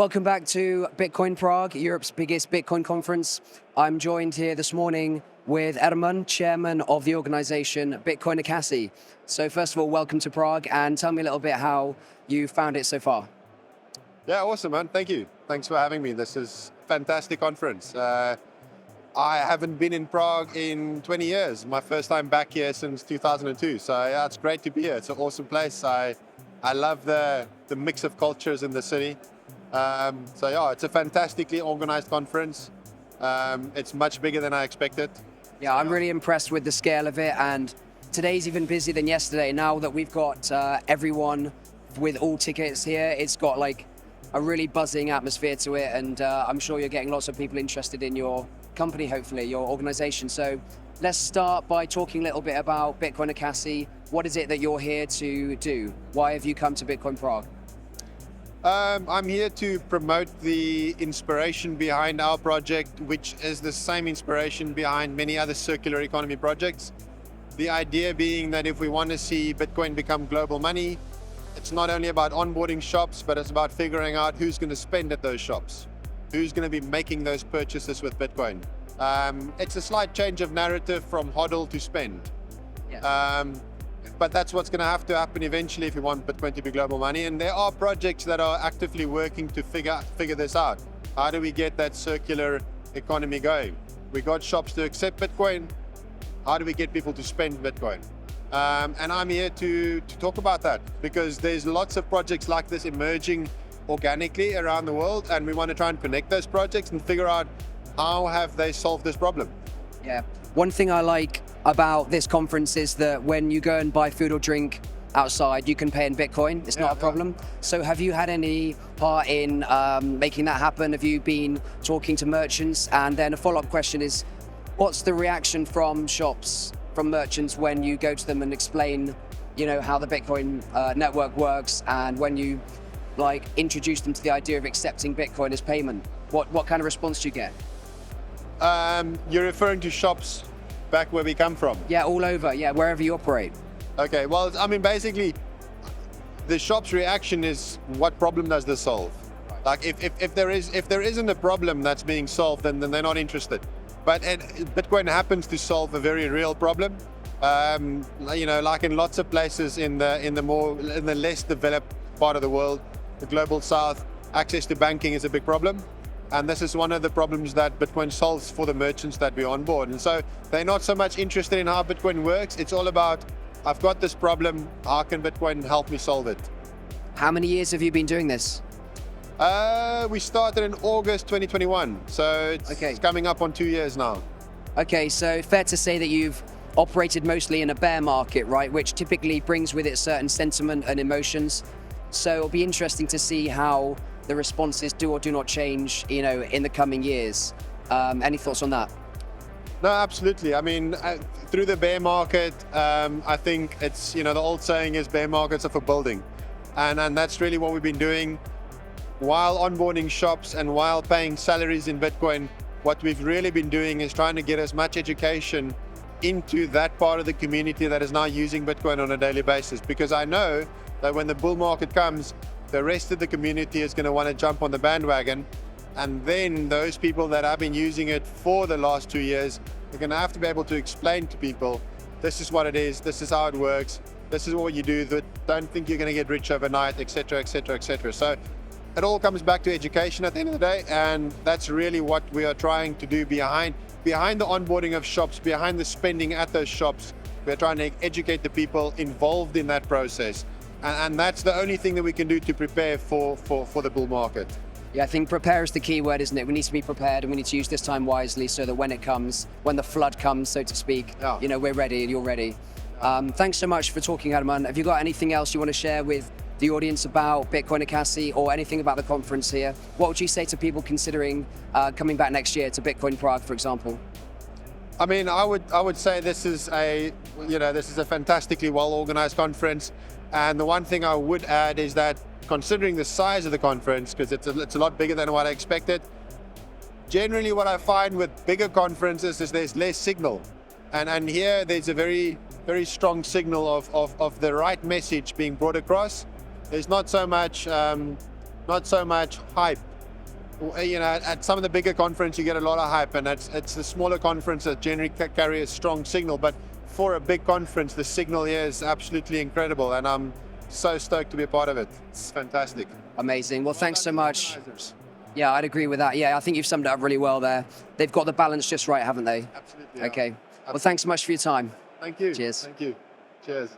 Welcome back to Bitcoin Prague, Europe's biggest Bitcoin conference. I'm joined here this morning with Hermann, chairman of the organization Bitcoin Ekasi. So first of all, welcome to Prague, and tell me a little bit how you found it so far. Yeah, awesome, man. Thank you. Thanks for having me. This is a fantastic conference. I haven't been in Prague in 20 years. My first time back here since 2002. So yeah, it's great to be here. It's an awesome place. I love the mix of cultures in the city. So yeah, it's a fantastically organized conference. It's much bigger than I expected. Yeah, I'm really impressed with the scale of it, and today's even busier than yesterday. Now that we've got everyone with all tickets here, it's got like a really buzzing atmosphere to it, and I'm sure you're getting lots of people interested in your company, hopefully, your organization. So let's start by talking a little bit about Bitcoin Ekasi. What is it that you're here to do? Why have you come to Bitcoin Prague? I'm here to promote the inspiration behind our project, which is the same inspiration behind many other circular economy projects. The idea being that if we want to see Bitcoin become global money, it's not only about onboarding shops, but it's about figuring out who's going to spend at those shops, who's going to be making those purchases with Bitcoin. It's a slight change of narrative from hodl to spend. Yeah. But that's what's going to have to happen eventually if we want Bitcoin to be global money. And there are projects that are actively working to figure this out. How do we get that circular economy going? We got shops to accept Bitcoin. How do we get people to spend Bitcoin? And I'm here to talk about that, because there's lots of projects like this emerging organically around the world, and we want to try and connect those projects and figure out how have they solved this problem. Yeah. One thing I like about this conference is that when you go and buy food or drink outside, you can pay in Bitcoin. It's not a problem. So have you had any part in making that happen? Have you been talking to merchants? And then a follow-up question is, what's the reaction from shops, from merchants, when you go to them and explain, how the Bitcoin network works, and when you introduce them to the idea of accepting Bitcoin as payment? What kind of response do you get? You're referring to shops back where we come from? Yeah, all over. Yeah, wherever you operate. Okay, well, basically, the shop's reaction is, what problem does this solve? Like, if there isn't a problem that's being solved, then they're not interested. But Bitcoin happens to solve a very real problem. Like in lots of places in the less developed part of the world, the global south, access to banking is a big problem. And this is one of the problems that Bitcoin solves for the merchants that we onboard. And so they're not so much interested in how Bitcoin works. It's all about, I've got this problem, how can Bitcoin help me solve it? How many years have you been doing this? We started in August 2021. So it's coming up on 2 years now. Okay, so fair to say that you've operated mostly in a bear market, right? Which typically brings with it certain sentiment and emotions. So it'll be interesting to see how the responses do or do not change, in the coming years. Any thoughts on that? No, absolutely. Through the bear market, I think it's, the old saying is bear markets are for building. And that's really what we've been doing. While onboarding shops and while paying salaries in Bitcoin, what we've really been doing is trying to get as much education into that part of the community that is now using Bitcoin on a daily basis. Because I know that when the bull market comes, the rest of the community is going to want to jump on the bandwagon. And then those people that have been using it for the last 2 years are going to have to be able to explain to people, this is what it is, this is how it works, this is what you do, don't think you're going to get rich overnight, etc., etc., etc. So it all comes back to education at the end of the day, and that's really what we are trying to do behind the onboarding of shops, behind the spending at those shops. We're trying to educate the people involved in that process. And that's the only thing that we can do to prepare for the bull market. Yeah, I think prepare is the key word, isn't it? We need to be prepared, and we need to use this time wisely so that when the flood comes, so to speak, we're ready and you're ready. Thanks so much for talking, Hermann. Have you got anything else you want to share with the audience about Bitcoin Ekasi or anything about the conference here? What would you say to people considering coming back next year to Bitcoin Prague, for example? I would say this is a fantastically well-organized conference. And the one thing I would add is that, considering the size of the conference, because it's a lot bigger than what I expected, generally what I find with bigger conferences is there's less signal. And here there's a very, very strong signal of the right message being brought across. There's not so much hype you know, at some of the bigger conferences, you get a lot of hype, and it's the smaller conference that generally carry a strong signal. But for a big conference, the signal here is absolutely incredible, and I'm so stoked to be a part of it. It's fantastic. Amazing. Well, thanks so much. Organizers. Yeah, I'd agree with that. Yeah, I think you've summed it up really well there. They've got the balance just right, haven't they? Absolutely. Yeah. Okay. Well, thanks so much for your time. Thank you. Cheers. Thank you. Cheers.